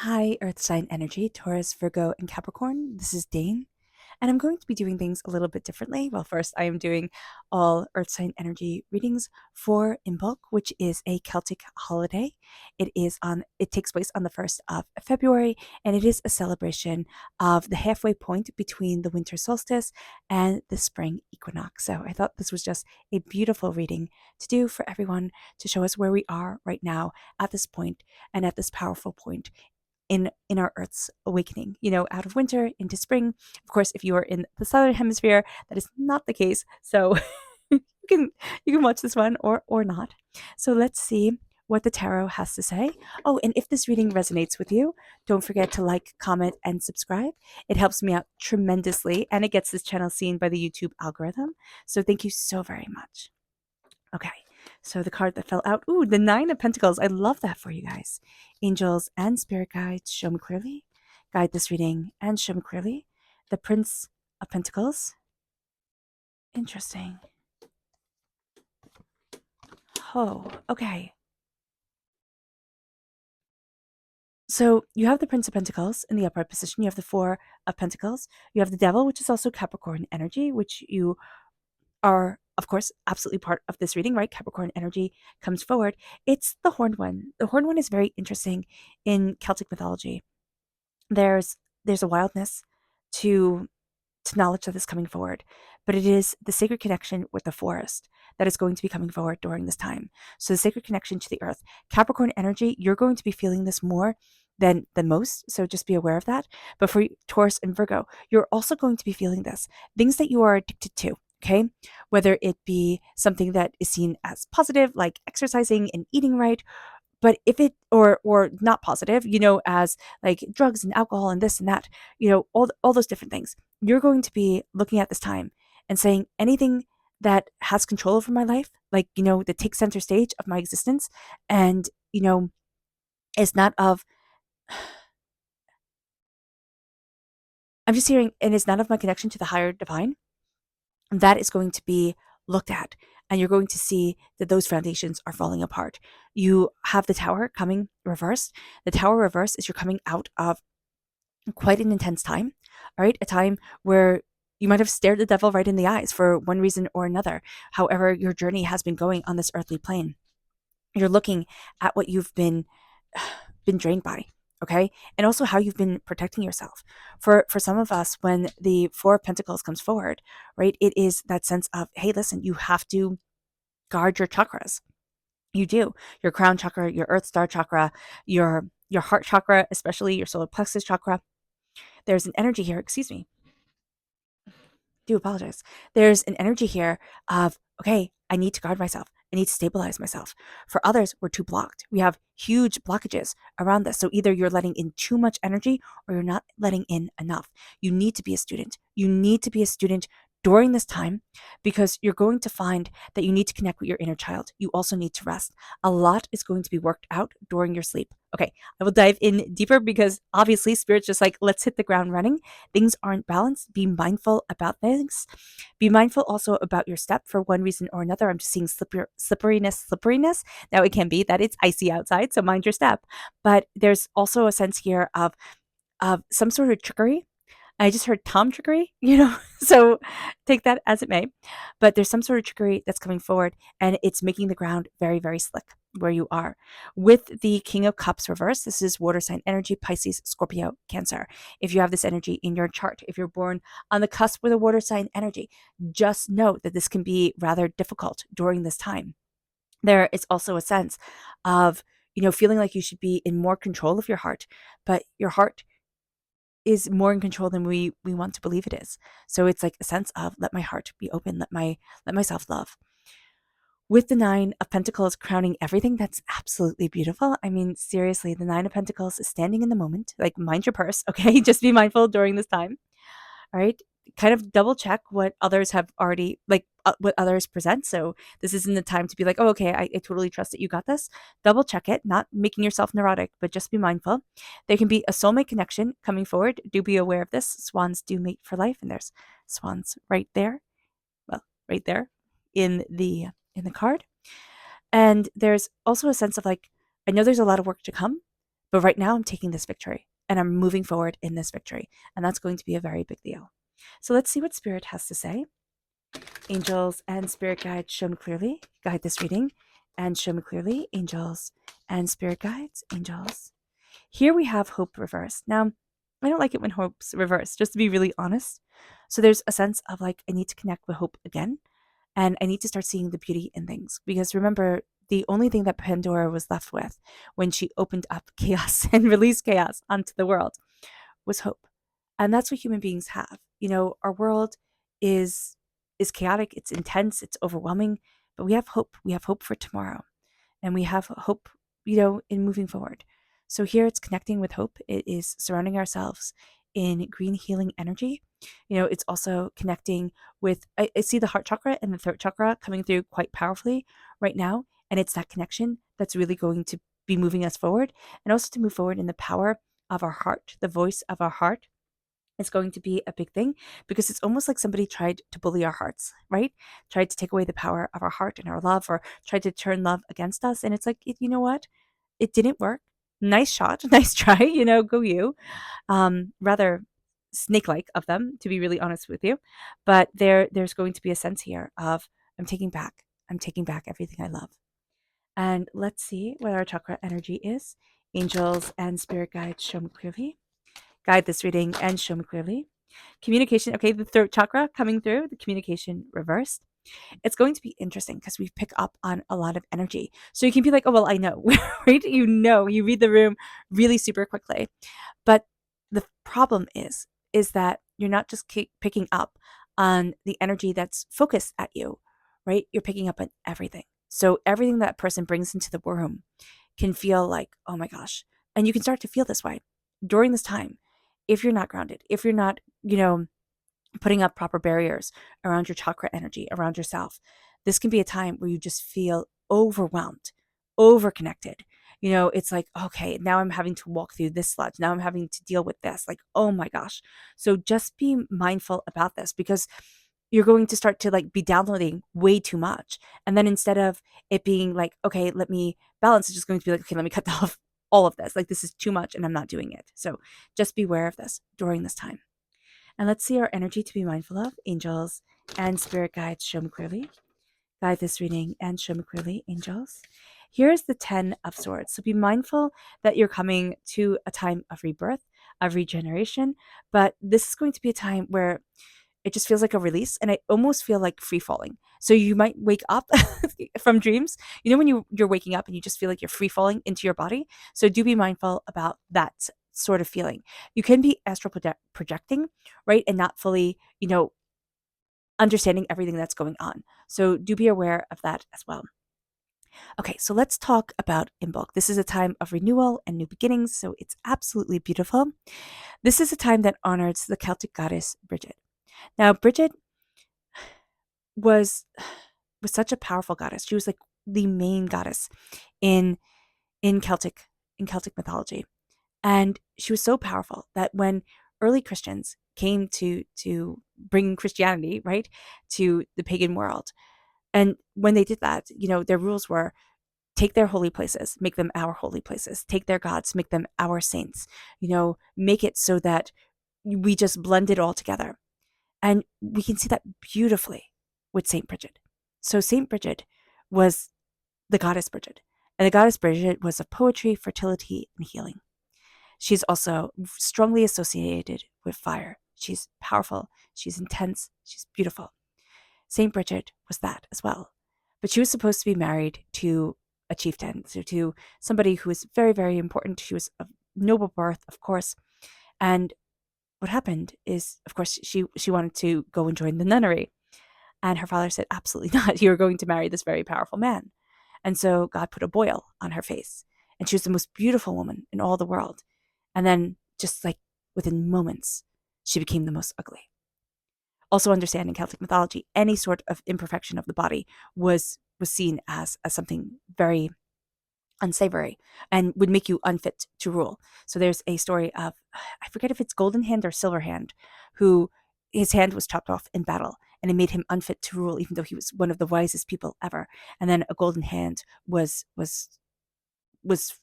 Hi, Earth sign energy, Taurus, Virgo, and Capricorn. This is Dane, and I'm going to be doing things a little bit differently. Well, first, I am doing all Earth sign energy readings for Imbolc, which is a Celtic holiday. It takes place on the 1st of February, and it is a celebration of the halfway point between the winter solstice and the spring equinox. So I thought this was just a beautiful reading to do for everyone to show us where we are right now at this point and at this powerful point in our Earth's awakening, out of winter into spring. Of course, if you are in the southern hemisphere, that is not the case. So you can you can watch this one or not. So let's see what the tarot has to say. Oh, and if this reading resonates with you, don't forget to like, comment, and subscribe. It helps me out tremendously, and it gets this channel seen by the YouTube algorithm. So thank you so very much. Okay, so the card that fell out, ooh, the Nine of Pentacles. I love that for you guys. Angels and spirit guides, show me clearly. Guide this reading and show me clearly. The Prince of Pentacles. Interesting. Oh, okay. So you have the Prince of Pentacles in the upright position. You have the Four of Pentacles. You have the Devil, which is also Capricorn energy, which you are, of course, absolutely part of this reading, right? Capricorn energy comes forward. It's the Horned One. The Horned One is very interesting in Celtic mythology. There's a wildness to knowledge that is coming forward, but it is the sacred connection with the forest that is going to be coming forward during this time. So the sacred connection to the earth. Capricorn energy, you're going to be feeling this more than most, so just be aware of that. But for Taurus and Virgo, you're also going to be feeling this. Things that you are addicted to, okay? Whether it be something that is seen as positive, like exercising and eating right, but if it or not positive, as like drugs and alcohol and this and that, all those different things, you're going to be looking at this time and saying anything that has control over my life, like, that takes center stage of my existence, and is not of I'm just hearing, and is not of my connection to the higher divine, that is going to be looked at, and you're going to see that those foundations are falling apart. You have the Tower coming reversed. The Tower reverse is you're coming out of quite an intense time, all right? A time where you might have stared the devil right in the eyes for one reason or another. However, your journey has been going on this earthly plane. You're looking at what you've been drained by, okay? And also how you've been protecting yourself. For some of us, when the Four of Pentacles comes forward, right, it is that sense of, hey, listen, you have to guard your chakras. You do. Your crown chakra, your earth star chakra, your heart chakra, especially your solar plexus chakra. There's an energy here, excuse me, do apologize. There's an energy here of, okay, I need to guard myself. I need to stabilize myself. For others, we're too blocked. We have huge blockages around this. So either you're letting in too much energy or you're not letting in enough. You need to be a student. You need to be a student during this time, because you're going to find that you need to connect with your inner child. You also need to rest. A lot is going to be worked out during your sleep. Okay, I will dive in deeper because obviously spirit's just like, let's hit the ground running. Things aren't balanced. Be mindful about things. Be mindful also about your step for one reason or another. I'm just seeing slipperiness. Now it can be that it's icy outside, so mind your step. But there's also a sense here of some sort of trickery. I just heard Tom trickery, so take that as it may. But there's some sort of trickery that's coming forward, and it's making the ground very, very slick where you are. With the King of Cups reverse, this is water sign energy, Pisces, Scorpio, Cancer. If you have this energy in your chart, if you're born on the cusp with a water sign energy, just know that this can be rather difficult during this time. There is also a sense of, feeling like you should be in more control of your heart, but your heart is more in control than we want to believe it is. So it's like a sense of, let my heart be open, let myself love. With the Nine of Pentacles crowning everything, that's absolutely beautiful. I mean, seriously, the Nine of Pentacles is standing in the moment. Like, mind your purse, okay? Just be mindful during this time. All right, kind of double check what others have already, like, what others present. So this isn't the time to be like, oh, okay, I totally trust that you got this. Double check it, not making yourself neurotic, but just be mindful. There can be a soulmate connection coming forward. Do be aware of this. Swans do mate for life, and there's swans right there. Well, right there in the card. And there's also a sense of, like, I know there's a lot of work to come, But right now I'm taking this victory and I'm moving forward in this victory. And that's going to be a very big deal. So let's see what Spirit has to say. Angels and Spirit guides, show me clearly. Guide this reading and show me clearly. Angels and Spirit guides, angels. Here we have hope reversed. Now, I don't like it when hope's reversed, just to be really honest. So there's a sense of like, I need to connect with hope again. And I need to start seeing the beauty in things. Because remember, the only thing that Pandora was left with when she opened up chaos and released chaos onto the world was hope. And that's what human beings have. Our world is chaotic, it's intense, it's overwhelming, but we have hope. We have hope for tomorrow. And we have hope, in moving forward. So here it's connecting with hope. It is surrounding ourselves in green healing energy. It's also connecting with, I see the heart chakra and the throat chakra coming through quite powerfully right now. And it's that connection that's really going to be moving us forward, and also to move forward in the power of our heart, the voice of our heart is going to be a big thing, because it's almost like somebody tried to bully our hearts, right? Tried to take away the power of our heart and our love, or tried to turn love against us. And it's like, you know what? It didn't work. Nice shot, nice try, go you. Rather snake-like of them, to be really honest with you. But there's going to be a sense here of I'm taking back everything I love. And let's see what our chakra energy is. Angels and Spirit guides, show me clearly. Guide this reading and show me clearly. Communication, okay, the throat chakra coming through, the communication reversed. It's going to be interesting because we pick up on a lot of energy. So you can be like, oh, well, I know, right? You read the room really super quickly. But the problem is that you're not just picking up on the energy that's focused at you, right? You're picking up on everything. So everything that person brings into the room can feel like, oh my gosh. And you can start to feel this way during this time. If you're not grounded, if you're not, putting up proper barriers around your chakra energy, around yourself, this can be a time where you just feel overwhelmed, overconnected. It's like, okay, now I'm having to walk through this sludge. Now I'm having to deal with this. Like, oh my gosh. So just be mindful about this, because you're going to start to like be downloading way too much. And then instead of it being like, okay, let me balance, it's just going to be like, okay, let me cut off all of this. Like, this is too much and I'm not doing it. So just beware of this during this time. And let's see our energy to be mindful of. Angels and Spirit guides, show me clearly. Guide this reading and show me clearly, angels. Here's the 10 of Swords. So be mindful that you're coming to a time of rebirth, of regeneration, but this is going to be a time where it just feels like a release, and I almost feel like free falling. So you might wake up from dreams. When you're waking up and you just feel like you're free falling into your body. So do be mindful about that sort of feeling. You can be astral projecting, right? And not fully, understanding everything that's going on. So do be aware of that as well. Okay, so let's talk about Imbolc. This is a time of renewal and new beginnings, so it's absolutely beautiful. This is a time that honors the Celtic goddess Bridget. Now, Bridget was such a powerful goddess. She was like the main goddess in Celtic mythology. And she was so powerful that when early Christians came to bring Christianity, right, to the pagan world, and when they did that, their rules were take their holy places, make them our holy places, take their gods, make them our saints, make it so that we just blend it all together. And we can see that beautifully with Saint Bridget. So Saint Bridget was the goddess Bridget, and the goddess Bridget was of poetry, fertility, and healing. She's also strongly associated with fire. She's powerful, she's intense, she's beautiful. Saint Bridget was that as well. But she was supposed to be married to a chieftain, so to somebody who was very, very important. She was of noble birth, of course. And what happened is, of course, she wanted to go and join the nunnery. And her father said, absolutely not. You're going to marry this very powerful man. And so God put a boil on her face. And she was the most beautiful woman in all the world. And then just like within moments, she became the most ugly. Also understand in Celtic mythology, any sort of imperfection of the body was seen as something very unsavory and would make you unfit to rule. So there's a story of, I forget if it's Golden Hand or Silver Hand, who his hand was chopped off in battle and it made him unfit to rule, even though he was one of the wisest people ever. And then a golden hand was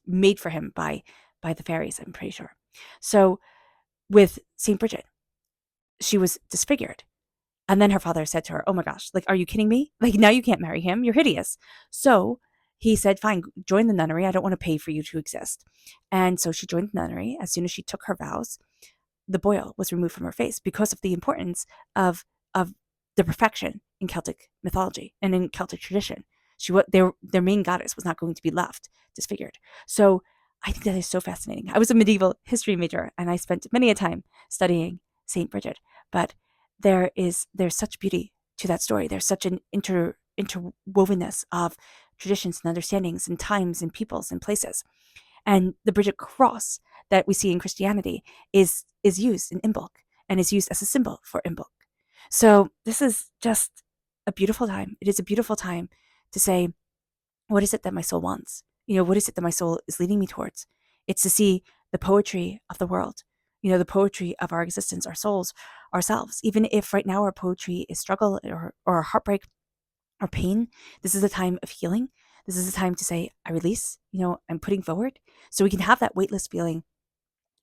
made for him by by the fairies, I'm pretty sure. So with St. Bridget, she was disfigured. And then her father said to her, "Oh my gosh, like, are you kidding me? Like, now you can't marry him. You're hideous." So he said, "Fine, join the nunnery. I don't want to pay for you to exist." And so she joined the nunnery. As soon as she took her vows, the boil was removed from her face because of the importance of the perfection in Celtic mythology and in Celtic tradition. Their main goddess was not going to be left disfigured. So I think that is so fascinating. I was a medieval history major and I spent many a time studying Saint Bridget, but there's such beauty to that story. There's such an interwovenness of traditions and understandings and times and peoples and places. And the Bridget cross that we see in Christianity is used in Imbolc and is used as a symbol for Imbolc. So this is just a beautiful time. It is a beautiful time to say, what is it that my soul wants? What is it that my soul is leading me towards? It's to see the poetry of the world, the poetry of our existence, our souls, ourselves. Even if right now our poetry is struggle or heartbreak or pain, this is a time of healing. This is a time to say, I release, I'm putting forward. So we can have that weightless feeling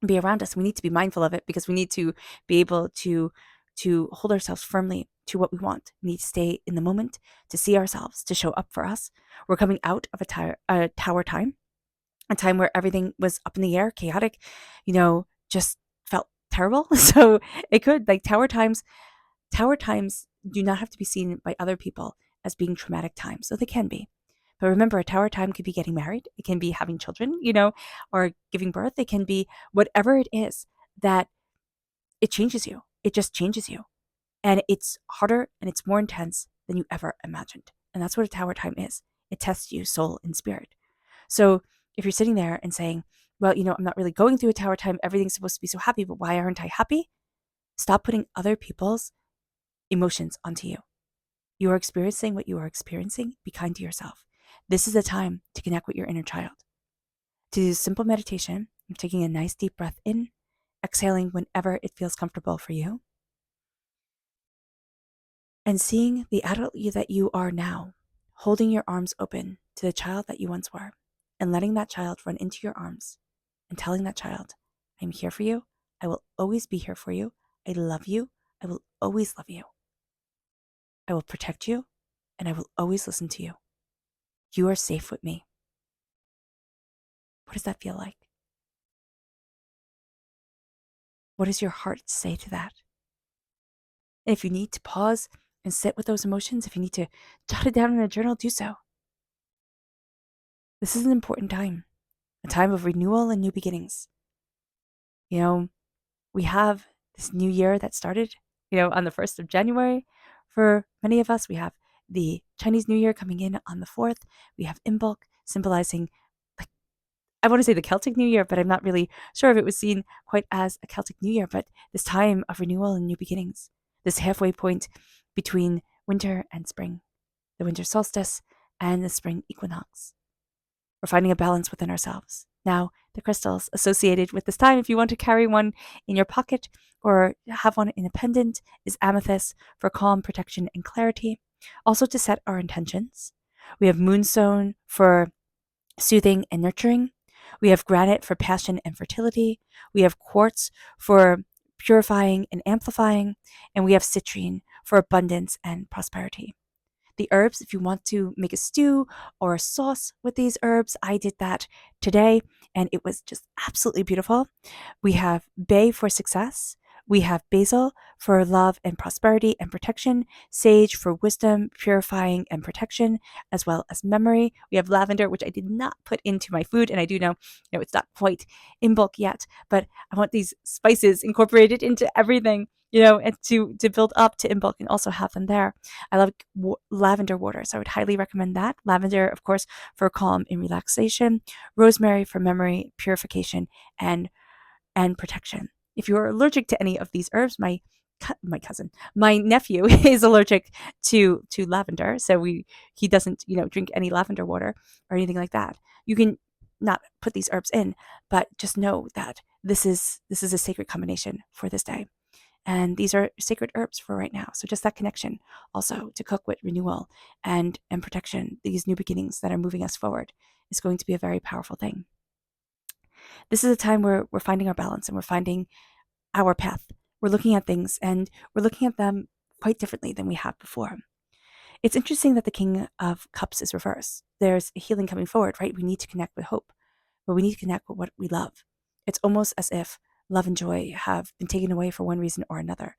be around us. We need to be mindful of it because we need to be able to hold ourselves firmly to what we want. We need to stay in the moment, to see ourselves, to show up for us. We're coming out of a tower time, a time where everything was up in the air, chaotic, just felt terrible. So it could, like, tower times do not have to be seen by other people as being traumatic times. So they can be. But remember, a tower time could be getting married. It can be having children, or giving birth. It can be whatever it is that it changes you. It just changes you. And it's harder and it's more intense than you ever imagined. And that's what a tower time is. It tests you, soul and spirit. So if you're sitting there and saying, well, I'm not really going through a tower time. Everything's supposed to be so happy, but why aren't I happy? Stop putting other people's emotions onto you. You are experiencing what you are experiencing. Be kind to yourself. This is a time to connect with your inner child. To do simple meditation, you're taking a nice deep breath in, exhaling whenever it feels comfortable for you, and seeing the adult you that you are now, holding your arms open to the child that you once were, and letting that child run into your arms and telling that child, I'm here for you. I will always be here for you. I love you. I will always love you. I will protect you, and I will always listen to you. You are safe with me. What does that feel like? What does your heart say to that? And if you need to pause and sit with those emotions, if you need to jot it down in a journal, do so. This is an important time, a time of renewal and new beginnings. We have this new year that started, on the 1st of January. For many of us, we have the Chinese New Year coming in on the 4th. We have Imbolc symbolizing, I want to say the Celtic New Year, but I'm not really sure if it was seen quite as a Celtic New Year, but this time of renewal and new beginnings, this halfway point between winter and spring, the winter solstice and the spring equinox. We're finding a balance within ourselves. Now, the crystals associated with this time, if you want to carry one in your pocket or have one in a pendant, is amethyst for calm, protection, and clarity. Also to set our intentions. We have moonstone for soothing and nurturing. We have granite for passion and fertility. We have quartz for purifying and amplifying. And we have citrine for abundance and prosperity. The herbs, if you want to make a stew or a sauce with these herbs, I did that today and it was just absolutely beautiful. We have bay for success. We have basil for love and prosperity and protection, sage for wisdom, purifying and protection, as well as memory. We have lavender, which I did not put into my food, and I do know, it's not quite in bulk yet, but I want these spices incorporated into everything, and to build up to Imbolc and also have them there. I love lavender water, so I would highly recommend that. Lavender, of course, for calm and relaxation. Rosemary for memory, purification, and protection. If you're allergic to any of these herbs, my nephew is allergic to lavender, so he doesn't drink any lavender water or anything like that. You can not put these herbs in, but just know that this is a sacred combination for this day. And these are sacred herbs for right now. So just that connection also to cook with renewal and protection, these new beginnings that are moving us forward, is going to be a very powerful thing. This is a time where we're finding our balance and we're finding our path. We're looking at things and we're looking at them quite differently than we have before. It's interesting that the King of Cups is reversed. There's a healing coming forward, right? We need to connect with hope, but we need to connect with what we love. It's almost as if love and joy have been taken away for one reason or another.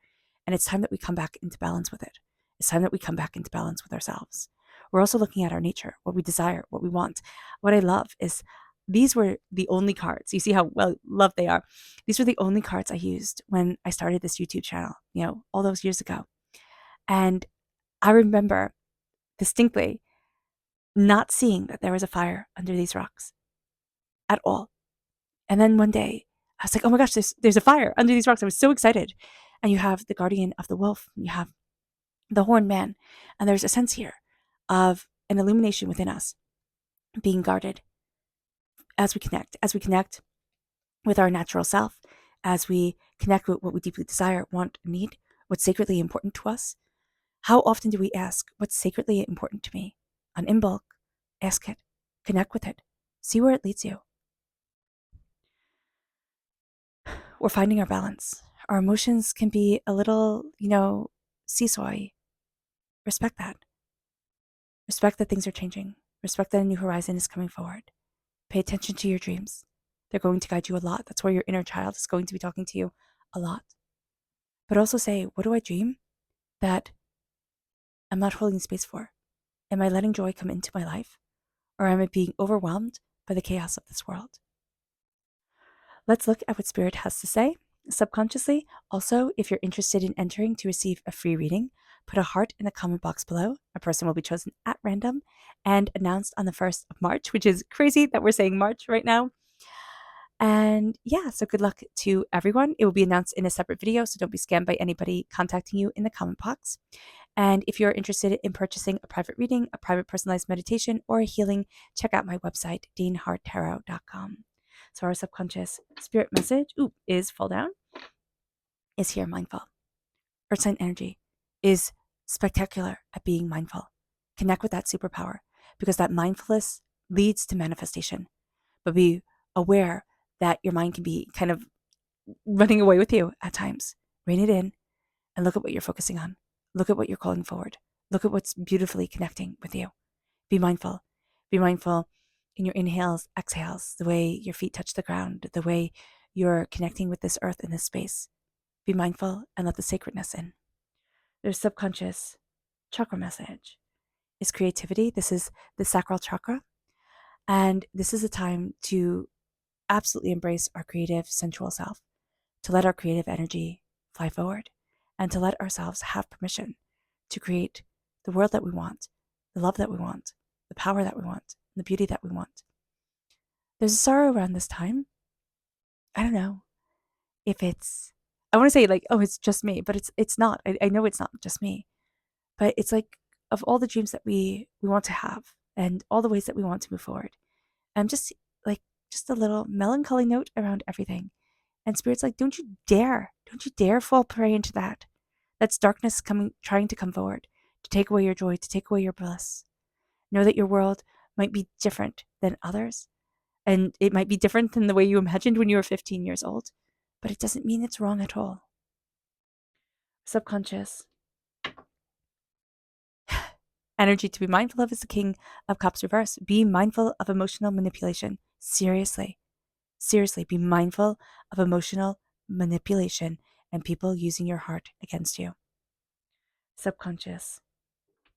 And it's time that we come back into balance with it. It's time that we come back into balance with ourselves. We're also looking at our nature, what we desire, what we want. What I love is these were the only cards. You see how well loved they are. These were the only cards I used when I started this YouTube channel, all those years ago. And I remember distinctly not seeing that there was a fire under these rocks at all. And then one day, I was like, oh my gosh, there's a fire under these rocks. I was so excited. And you have the guardian of the wolf, you have the horned man, and there's a sense here of an illumination within us being guarded as we connect with our natural self, as we connect with what we deeply desire, want, need, what's sacredly important to us. How often do we ask, what's sacredly important to me? On Imbolc, ask it, connect with it, see where it leads you. We're finding our balance. Our emotions can be a little, seesawy. Respect that. Respect that things are changing. Respect that a new horizon is coming forward. Pay attention to your dreams. They're going to guide you a lot. That's where your inner child is going to be talking to you a lot. But also say, what do I dream that I'm not holding space for? Am I letting joy come into my life? Or am I being overwhelmed by the chaos of this world? Let's look at what Spirit has to say subconsciously. Also, if you're interested in entering to receive a free reading, put a heart in the comment box below. A person will be chosen at random and announced on the 1st of March, which is crazy that we're saying March right now. And yeah, so good luck to everyone. It will be announced in a separate video, so don't be scammed by anybody contacting you in the comment box. And if you're interested in purchasing a private reading, a private personalized meditation, or a healing, check out my website, daneharttarot.com. So our subconscious spirit message is fall down, is here mindful. Earth sign energy is spectacular at being mindful. Connect with that superpower because that mindfulness leads to manifestation. But be aware that your mind can be kind of running away with you at times. Rein it in and look at what you're focusing on. Look at what you're calling forward. Look at what's beautifully connecting with you. Be mindful. Be mindful in your inhales, exhales, the way your feet touch the ground, the way you're connecting with this earth and this space. Be mindful and let the sacredness in. Their subconscious chakra message is creativity. This is the sacral chakra. And this is a time to absolutely embrace our creative, sensual self, to let our creative energy fly forward, and to let ourselves have permission to create the world that we want, the love that we want, the power that we want, and the beauty that we want. There's a sorrow around this time. I don't know if I want to say it's just me, but it's not. I know it's not just me, but it's like of all the dreams that we want to have and all the ways that we want to move forward. I'm just a little melancholy note around everything. And Spirit's like, don't you dare fall prey into that. That's darkness trying to come forward, to take away your joy, to take away your bliss. Know that your world might be different than others, and it might be different than the way you imagined when you were 15 years old, but it doesn't mean it's wrong at all. Subconscious energy to be mindful of is the King of Cups reverse. Be mindful of emotional manipulation. Seriously, be mindful of emotional manipulation and people using your heart against you. Subconscious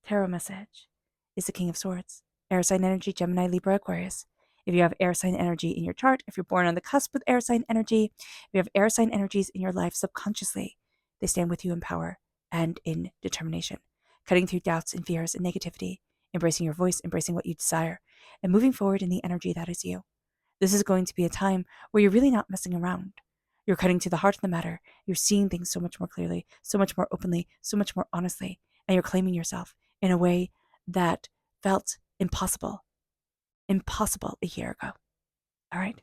tarot message is the King of Swords. Air sign energy, Gemini, Libra, Aquarius. If you have air sign energy in your chart, if you're born on the cusp with air sign energy, if you have air sign energies in your life subconsciously, they stand with you in power and in determination, cutting through doubts and fears and negativity, embracing your voice, embracing what you desire, and moving forward in the energy that is you. This is going to be a time where you're really not messing around. You're cutting to the heart of the matter. You're seeing things so much more clearly, so much more openly, so much more honestly, and you're claiming yourself in a way that felt impossible a year ago. All right.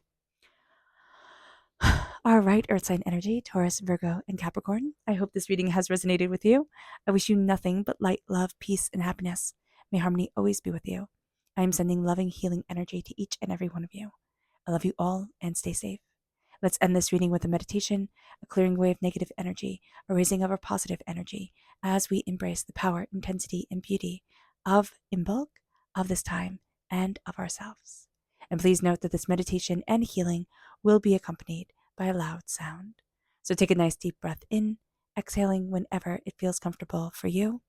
All right, Earth sign energy, Taurus, Virgo, and Capricorn. I hope this reading has resonated with you. I wish you nothing but light, love, peace, and happiness. May harmony always be with you. I am sending loving, healing energy to each and every one of you. I love you all and stay safe. Let's end this reading with a meditation, a clearing away of negative energy, a raising of our positive energy as we embrace the power, intensity, and beauty of Imbolc, of this time, and of ourselves. And please note that this meditation and healing will be accompanied by a loud sound. So take a nice deep breath in, exhaling whenever it feels comfortable for you.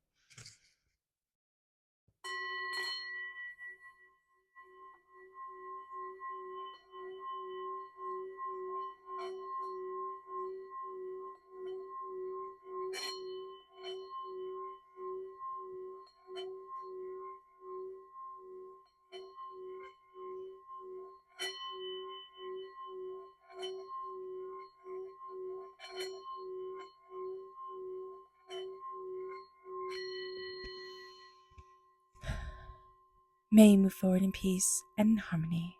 May you move forward in peace and in harmony.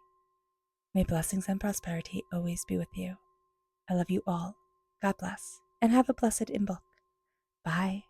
May blessings and prosperity always be with you. I love you all. God bless, and have a blessed Imbolc. Bye.